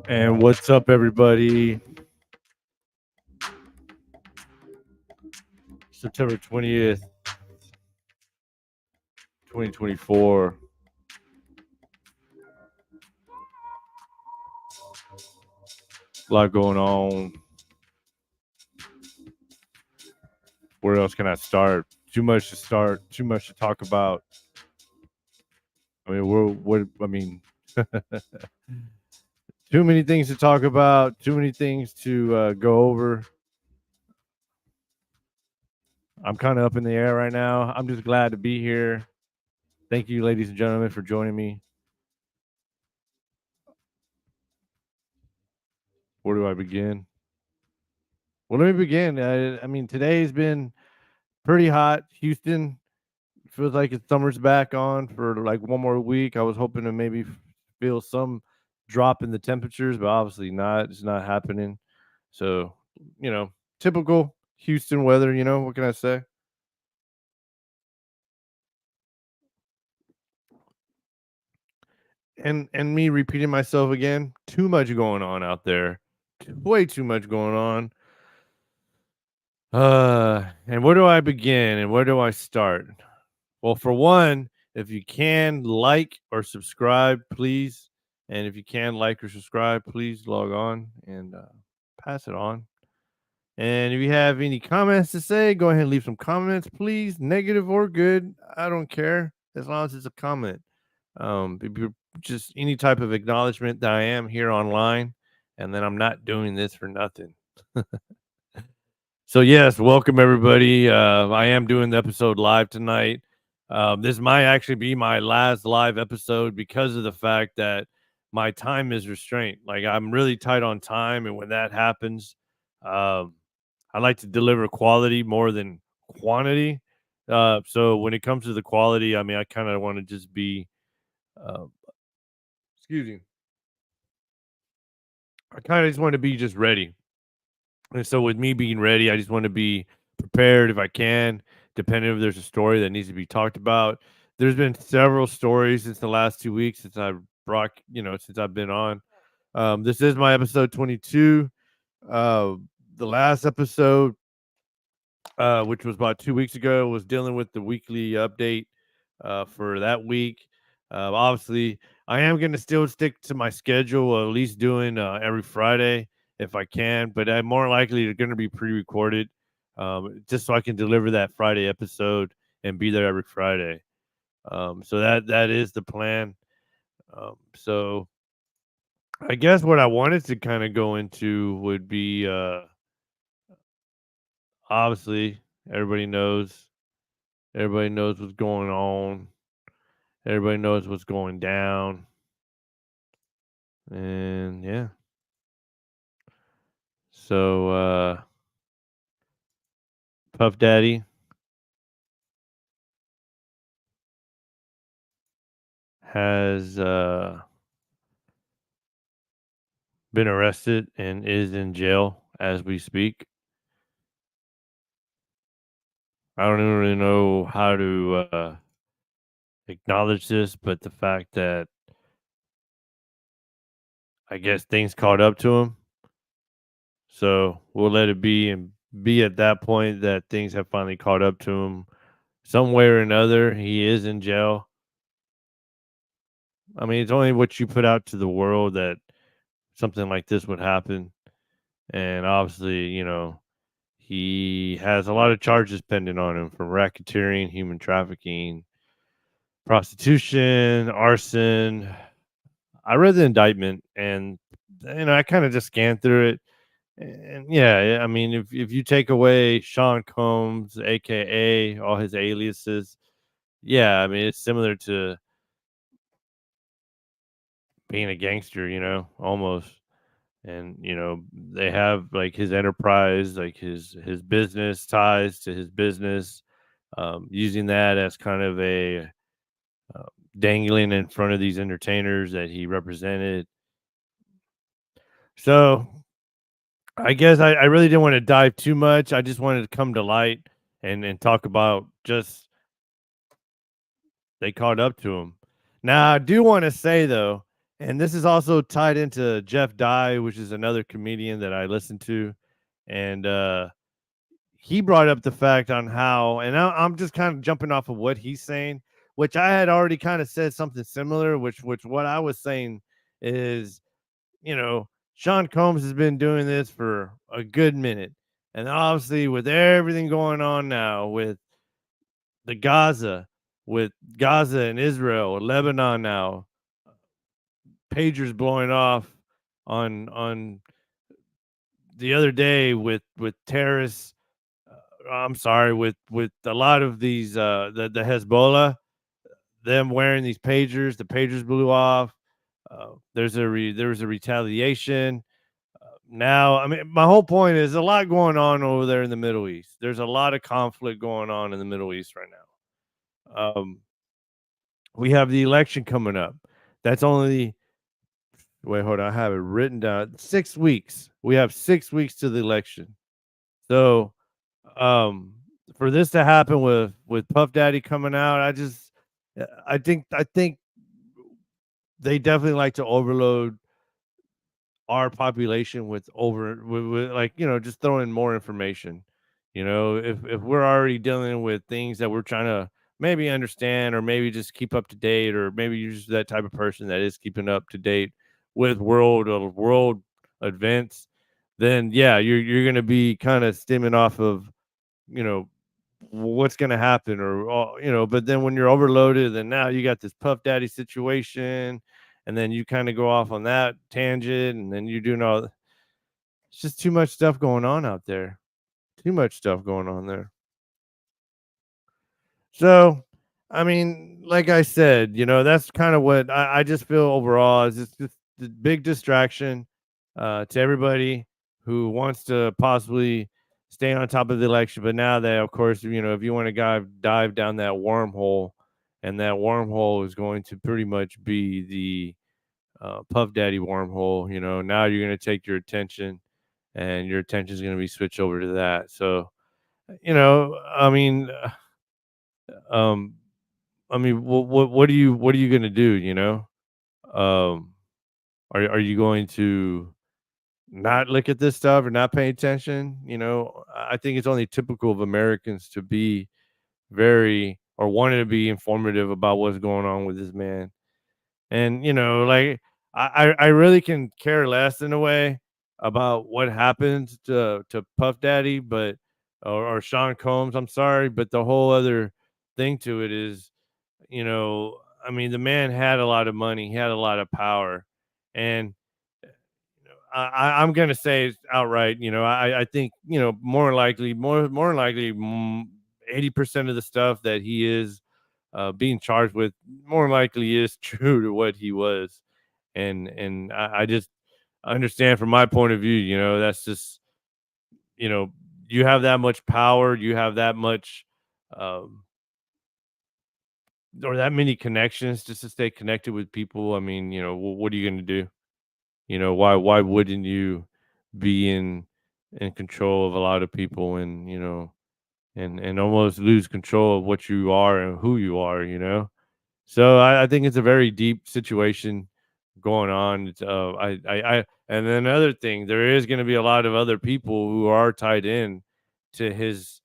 And what's up, everybody? September 20th, 2024. A lot going on. Where else can I start? Too much to start. Too much to talk about. I mean, too many things to talk about. Too many things to go over. I'm kind of up in the air right now. I'm just glad to be here. Thank you, ladies and gentlemen, for joining me. Where do I begin? Well, let me begin. I mean, today's been pretty hot. Houston feels like it's summer's back on for like one more week. I was hoping to maybe feel some drop in the temperatures, but obviously not. It's not happening. So, typical Houston weather, what can I say? And me repeating myself again, too much going on out there. Way too much going on. And where do I begin and where do I start? Well, for one, if you can like or subscribe, please. And if you can like or subscribe, please log on and pass it on. And if you have any comments to say, go ahead and leave some comments, please. Negative or good, I don't care as long as it's a comment. Just any type of acknowledgement that I am here online, and then I'm not doing this for nothing. So yes, welcome everybody. I am doing the episode live tonight. This might actually be my last live episode because of the fact that my time is restrained. Like I'm really tight on time, and when that happens, I like to deliver quality more than quantity. So when it comes to the quality, I mean, I kind of want to just be, uh, excuse me, I kind of just want to be just ready. And so with me being ready, I just want to be prepared if I can, depending if there's a story that needs to be talked about. There's been several stories since the last 2 weeks since I brought, since I've been on. This is my episode 22. Uh, the last episode, which was about 2 weeks ago, was dealing with the weekly update for that week. Obviously, I am going to still stick to my schedule, at least doing every Friday if I can, but I'm more likely going to be pre-recorded just so I can deliver that Friday episode and be there every Friday. So that is the plan. So I guess what I wanted to kind of go into would be obviously everybody knows what's going on. Everybody knows what's going down. And yeah. So Puff Daddy has been arrested and is in jail as we speak. I don't even really know how to acknowledge this, but the fact that I guess things caught up to him. So we'll let it be and be at that point that things have finally caught up to him. Some way or another, he is in jail. I mean, it's only what you put out to the world that something like this would happen. And obviously, he has a lot of charges pending on him from racketeering, human trafficking, prostitution, arson. I read the indictment and I kind of just scanned through it. And yeah, I mean, if you take away Sean Combs, aka all his aliases, yeah, I mean it's similar to being a gangster, almost. And they have like his enterprise, like his business ties to his business, using that as kind of a uh, dangling in front of these entertainers that he represented. So I guess I really didn't want to dive too much. I just wanted to come to light and talk about just they caught up to him. Now I do want to say though, and this is also tied into Jeff Dye, which is another comedian that I listen to, and he brought up the fact on how, and I'm just kind of jumping off of what he's saying, which I had already kind of said something similar. Which what I was saying is, Sean Combs has been doing this for a good minute, and obviously with everything going on now the Gaza, with Gaza and Israel, Lebanon now, pagers blowing off on the other day with terrorists. I'm sorry, with a lot of these the Hezbollah, them wearing these pagers, the pagers blew off. There was a retaliation. Now, I mean, my whole point is a lot going on over there in the Middle East. There's a lot of conflict going on in the Middle East right now. We have the election coming up. That's only wait, hold on. I have it written down. 6 weeks. We have 6 weeks to the election. So, um, for this to happen with Puff Daddy coming out, I think they definitely like to overload our population with like just throwing more information. If we're already dealing with things that we're trying to maybe understand or maybe just keep up to date, or maybe you're just that type of person that is keeping up to date with world events, then yeah, you're going to be kind of stemming off of you know what's going to happen, or but then when you're overloaded, then now you got this Puff Daddy situation, and then you kind of go off on that tangent, and then you're doing all. It's just too much stuff going on out there. Too much stuff going on there. So, I mean, like I said, that's kind of what I just feel overall is it's just the big distraction to everybody who wants to possibly stay on top of the election. But now that, of course, if you want to dive down that wormhole, and that wormhole is going to pretty much be the Puff Daddy wormhole, now you're going to take your attention, and your attention is going to be switched over to that. So, I mean, um, what are you gonna do? Um, are you going to not look at this stuff or not pay attention? I think it's only typical of Americans to be very or wanting to be informative about what's going on with this man. And like I really can care less in a way about what happens to Puff Daddy, but or Sean Combs. I'm sorry, but the whole other thing to it is, you know, I mean, the man had a lot of money, he had a lot of power, and I'm gonna say it outright. I think more likely, 80% of the stuff that he is being charged with more likely is true to what he was, and I just understand from my point of view. That's just you know you have that much power, you have that much um, or that many connections just to stay connected with people. I mean, what are you going to do? Why wouldn't you be in control of a lot of people, and and almost lose control of what you are and who you are. So I think it's a very deep situation going on. It's and then another thing, there is going to be a lot of other people who are tied in to his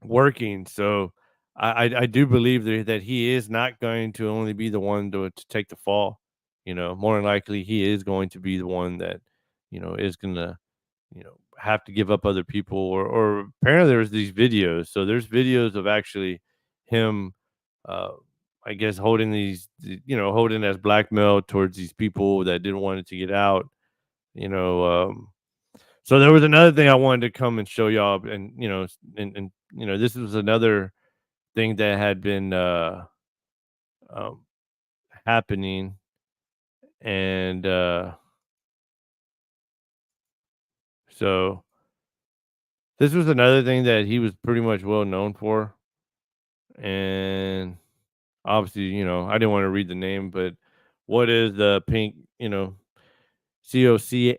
working. So I do believe that he is not going to only be the one to take the fall. More than likely he is going to be the one that is going to have to give up other people, or apparently there's these videos. So there's videos of actually him uh I guess holding holding as blackmail towards these people that didn't want it to get out. you know so there was another thing I wanted to come and show y'all, and this was another thing that had been um happening, and so this was another thing that he was pretty much well known for. And obviously, I didn't want to read the name, but what is the pink, Cocaine,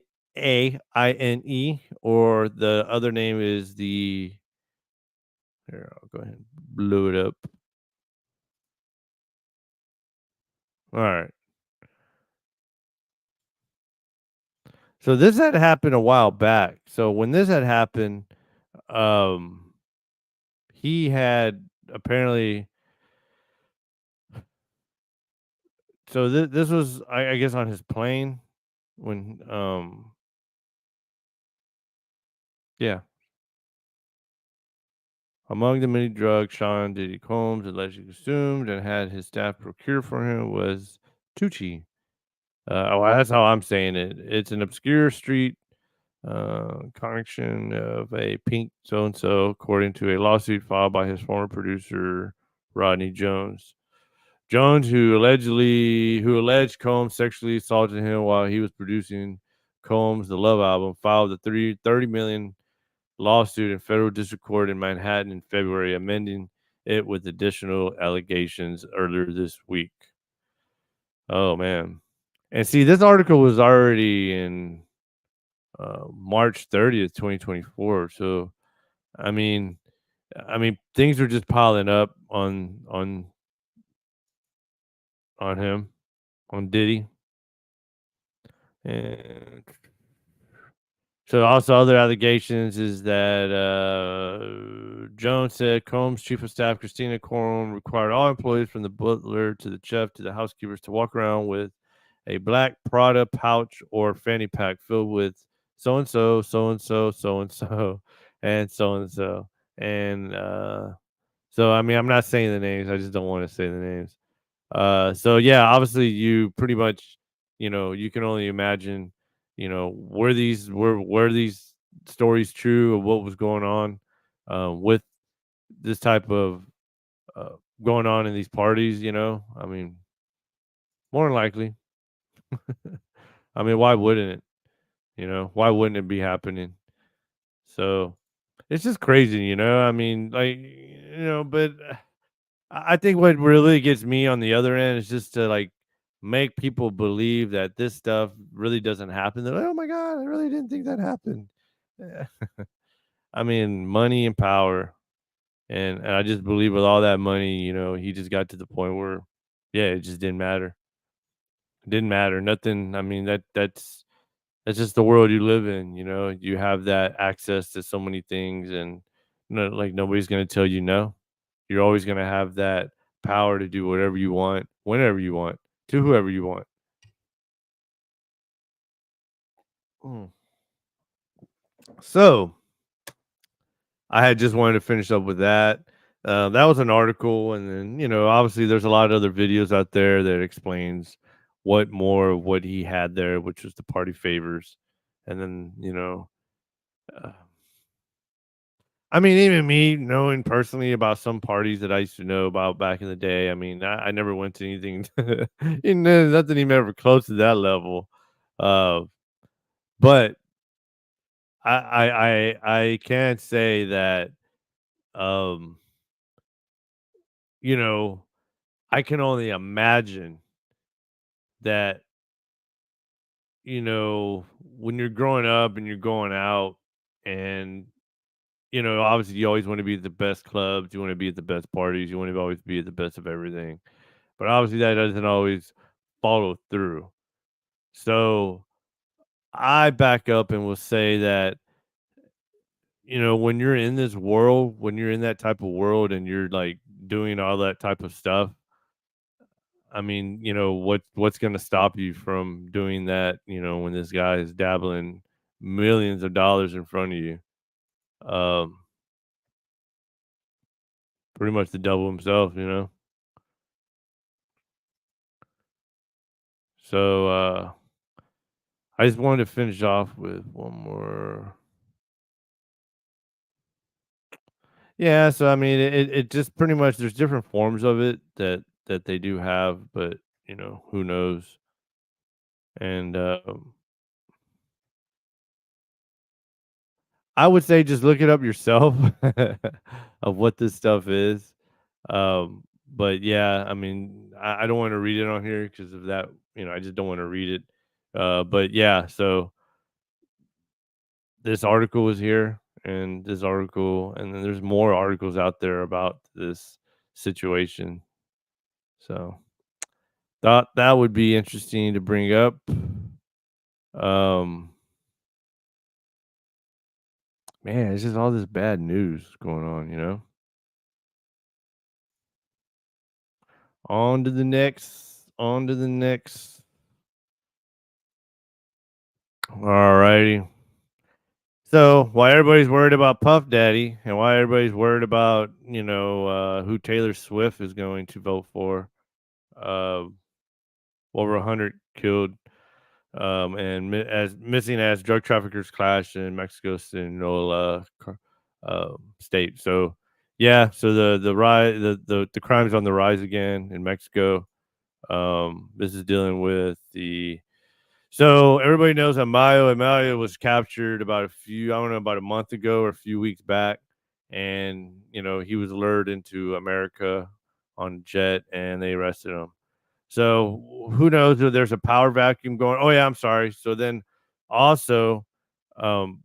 or the other name is the. Here, I'll go ahead and blow it up. All right. So this had happened a while back. So when this had happened, um, he had apparently. So this was, I guess, on his plane when, yeah. Among the many drugs Sean Diddy Combs allegedly consumed and had his staff procure for him was Tucci. Well, that's how I'm saying it. It's an obscure street connection of a pink so and so, according to a lawsuit filed by his former producer Rodney Jones. Jones, who alleged Combs sexually assaulted him while he was producing Combs' The Love album, filed a $30 million lawsuit in federal district court in Manhattan in February, amending it with additional allegations earlier this week. Oh man. And see, this article was already in March 30th, 2024. So I mean, things are just piling up on him, on Diddy. And so also other allegations is that Jones said Combs' chief of staff Christina Corum required all employees from the butler to the chef to the housekeepers to walk around with a black Prada pouch or fanny pack filled with so and so, so and so, so and so, and so and so. And so I mean, I'm not saying the names. I just don't want to say the names. So yeah, obviously you pretty much, you can only imagine, were these stories true of what was going on with this type of uh, going on in these parties. I mean, more than likely. I mean, why wouldn't it? Why wouldn't it be happening? So it's just crazy. I mean, like, but I think what really gets me on the other end is just to like make people believe that this stuff really doesn't happen. They're like, oh my God, I really didn't think that happened. Yeah. I mean, money and power. And I just believe with all that money, he just got to the point where, yeah, it just didn't matter. It didn't matter. Nothing. I mean, that's just the world you live in. You have that access to so many things, and like nobody's going to tell you no. You're always going to have that power to do whatever you want, whenever you want, to whoever you want. Mm. So I had just wanted to finish up with that. That was an article, and then obviously there's a lot of other videos out there that explains what more of what he had there, which was the party favors, and then uh, I mean, even me knowing personally about some parties that I used to know about back in the day. I mean, I never went to anything, nothing even ever close to that level. Uh, but I can't say that. Um, you know, I can only imagine that. When you're growing up and you're going out, and obviously you always want to be at the best clubs, you want to be at the best parties, you want to always be at the best of everything. But obviously that doesn't always follow through. So I back up and will say that, when you're in this world, when you're in that type of world and you're like doing all that type of stuff, I mean, what's going to stop you from doing that, when this guy is dabbling millions of dollars in front of you? Um, Pretty much the devil himself. So I just wanted to finish off with one more. Yeah, so I mean, it just pretty much there's different forms of it that they do have, but who knows? And I would say just look it up yourself of what this stuff is. But yeah, I mean, I don't want to read it on here because of that. I just don't want to read it. But yeah, so this article was here, and this article, and then there's more articles out there about this situation. So thought that would be interesting to bring up. Um, man, it's just all this bad news going on, you know. On to the next. On to the next. All righty. So why everybody's worried about Puff Daddy and why everybody's worried about who Taylor Swift is going to vote for? Uh, over 100 killed, and as missing as drug traffickers clash in Mexico's Sinaloa state. So yeah, so the rise, the crimes on the rise again in Mexico. This is dealing with the so everybody knows that Amayo was captured I don't know, about a month ago or a few weeks back, and he was lured into America on a jet, and they arrested him. So who knows if there's a power vacuum going? Oh yeah, I'm sorry. So then also, um,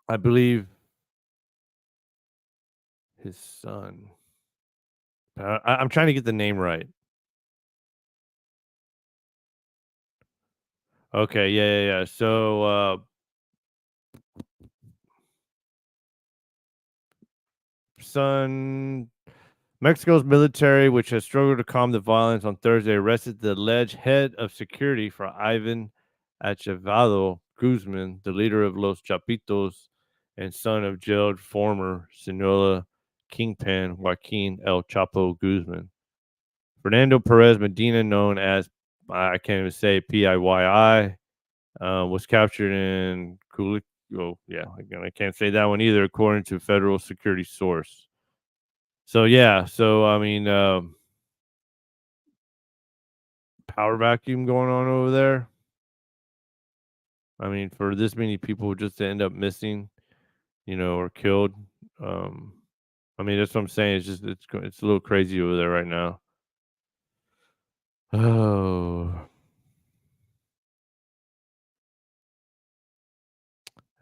I believe his son. I'm trying to get the name right. Okay, yeah. So son Mexico's military, which has struggled to calm the violence on Thursday, arrested the alleged head of security for Ivan Achevado Guzman, the leader of Los Chapitos and son of jailed former Sinaloa kingpin Joaquin El Chapo Guzman. Fernando Perez Medina, known as I can't even say PIYI, was captured in Kulik. Oh, yeah, again, I can't say that one either, according to federal security source. So yeah, so I mean, power vacuum going on over there. I mean, for this many people just to end up missing, or killed. Um, I mean, that's what I'm saying. It's just it's a little crazy over there right now. Oh,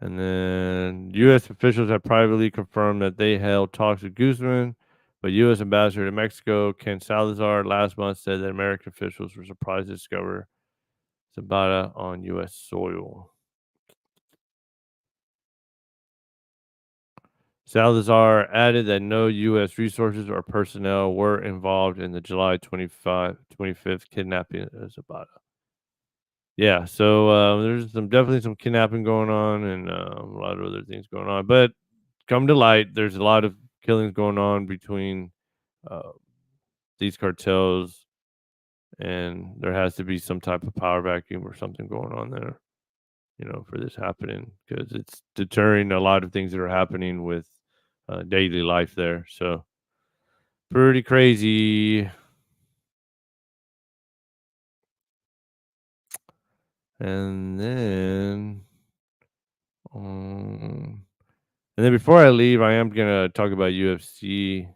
and then U.S. officials have privately confirmed that they held talks with Guzman, but U.S. Ambassador to Mexico Ken Salazar last month said that American officials were surprised to discover Zapata on U.S. soil. Salazar added that no U.S. resources or personnel were involved in the July 25th kidnapping of Zapata. Yeah, so there's definitely some kidnapping going on and a lot of other things going on. But come to light, there's a lot of killings going on between uh, these cartels, and there has to be some type of power vacuum or something going on there, for this happening because it's deterring a lot of things that are happening with daily life there. So pretty crazy. And then, um, before I leave, I am gonna talk about UFC,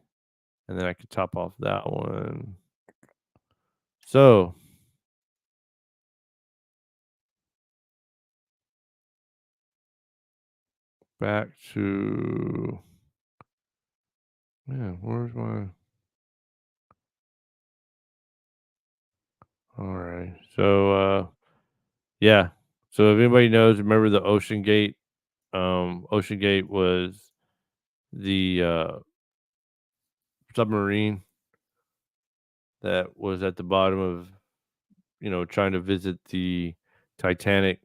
and then I could top off that one. So back to where's my? All right. So yeah. So if anybody knows, remember the Ocean Gate? Ocean Gate was the submarine that was at the bottom of trying to visit the Titanic,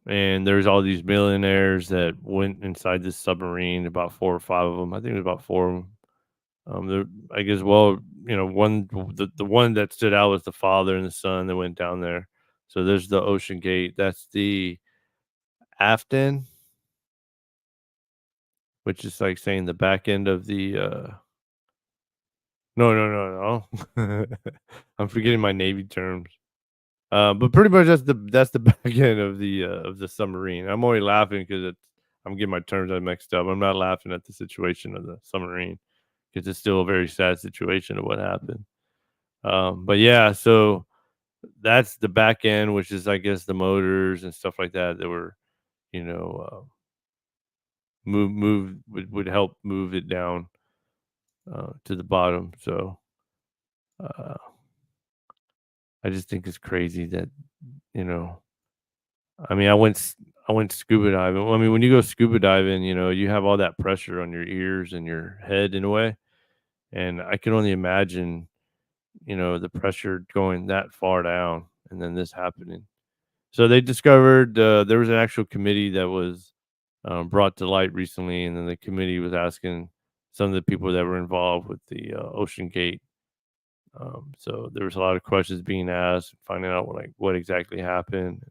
and there's all these millionaires that went inside this submarine. About four or five of them. I think it was about four of them. There, I guess. Well, the one that stood out was the father and the son that went down there. So there's the Ocean Gate. That's the Afton, which is like saying the back end of the. No. I'm forgetting my Navy terms. But pretty much that's the back end of the submarine. I'm only laughing because I'm getting my terms mixed up. I'm not laughing at the situation of the submarine because it's still a very sad situation of what happened. But yeah, so that's the back end, which is I guess the motors and stuff like that that were, you know, would help move it down to the bottom. So uh, I just think it's crazy that, you know, I mean, I went scuba diving. Well, I mean, when you go scuba diving, you know, you have all that pressure on your ears and your head in a way, and I can only imagine, you know, the pressure going that far down, and then this happening. So they discovered there was an actual committee that was brought to light recently, and then the committee was asking some of the people that were involved with the Ocean Gate. So there was a lot of questions being asked, finding out what exactly happened.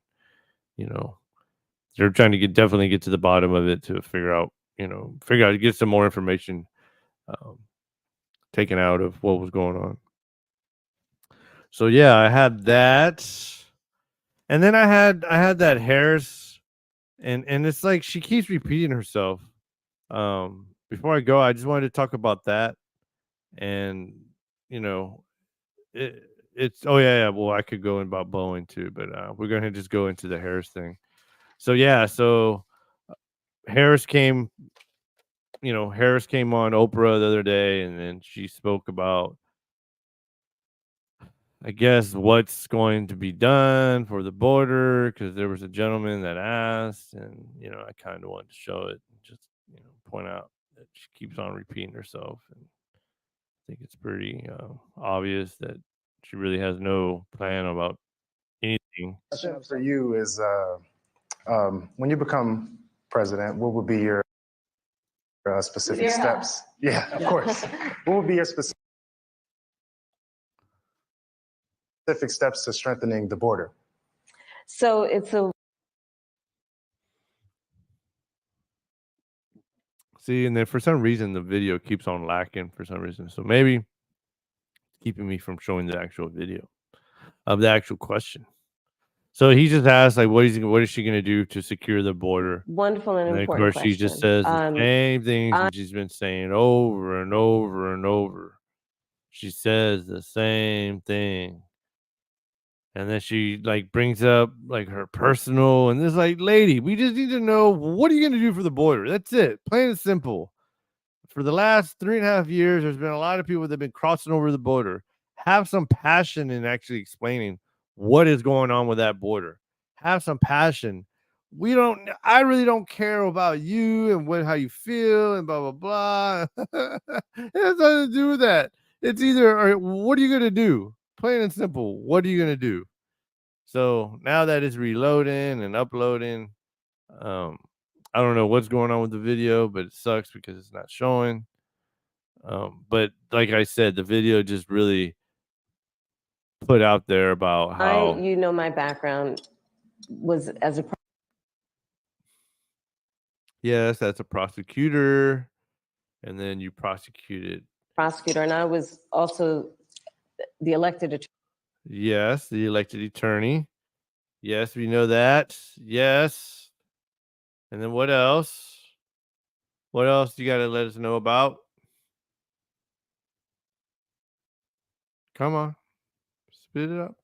You know, they're trying to definitely get to the bottom of it to figure out, get some more information um, taken out of what was going on. So yeah, I had that, and then I had that Harris, and it's like she keeps repeating herself. Before I go, I just wanted to talk about that, and you know, it, it's oh yeah, yeah. Well, I could go in about Boeing too, but we're gonna just go into the Harris thing. So yeah, so Harris came, Harris came on Oprah the other day, and then she spoke about, I guess, what's going to be done for the border because there was a gentleman that asked, and I kind of wanted to show it, and just point out that she keeps on repeating herself, and I think it's pretty obvious that she really has no plan about anything. Question for you is when you become president, what would be your specific steps? Yeah, of course. What would be your specific steps to strengthening the border? So it's a See, and then for some reason the video keeps on lacking for some reason. So maybe it's keeping me from showing the actual video of the actual question. So he just asked, like, what is she going to do to secure the border? wonderful and And then, of important course, she just question. says the same things that she's been saying over and over and over. She says the same thing. And then she like brings up like her personal, and this like, lady, we just need to know, what are you going to do for the border? That's it. Plain and simple. For the last 3.5 years, there's been a lot of people that have been crossing over the border. Have some passion in actually explaining what is going on with that border. Have some passion. I really don't care about you and how you feel and blah, blah, blah. It has nothing to do with that. It's either, or what are you going to do? Plain and simple. What are you going to do? So now that it's reloading and uploading, um, I don't know what's going on with the video, but it sucks because it's not showing. But like I said, the video just really put out there about how my background was as a yes, that's a prosecutor, and then you prosecuted. prosecutor, and I was also the elected attorney. Yes, the elected attorney. Yes, we know that. Yes. And then what else? What else you got to let us know about? Come on, spit it up.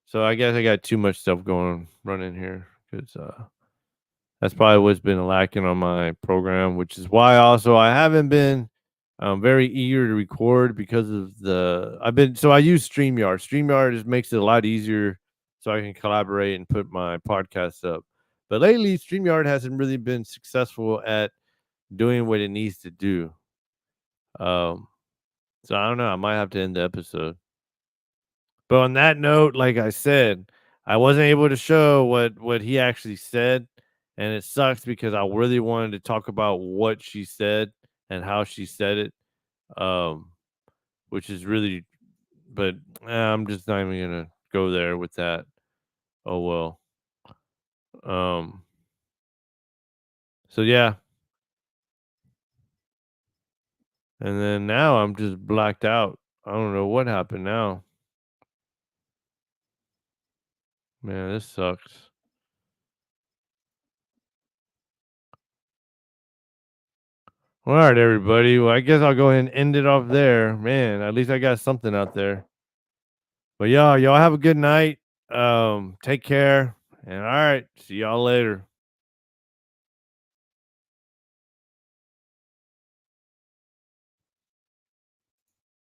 So I guess I got too much stuff running here because that's probably what's been lacking on my program, which is why also I haven't been very eager to record because of I use StreamYard. StreamYard makes it a lot easier so I can collaborate and put my podcast up. But lately, StreamYard hasn't really been successful at doing what it needs to do. So I don't know. I might have to end the episode. But on that note, like I said, I wasn't able to show what he actually said, and it sucks because I really wanted to talk about what she said and how she said it, um, which is really, but I'm just not even gonna go there with that. Oh well. Um. So yeah, and then now I'm just blacked out. I don't know what happened now. Man, this sucks. All right, everybody. Well, I guess I'll go ahead and end it off there. Man, at least I got something out there. But y'all have a good night. Take care. And all right, see y'all later.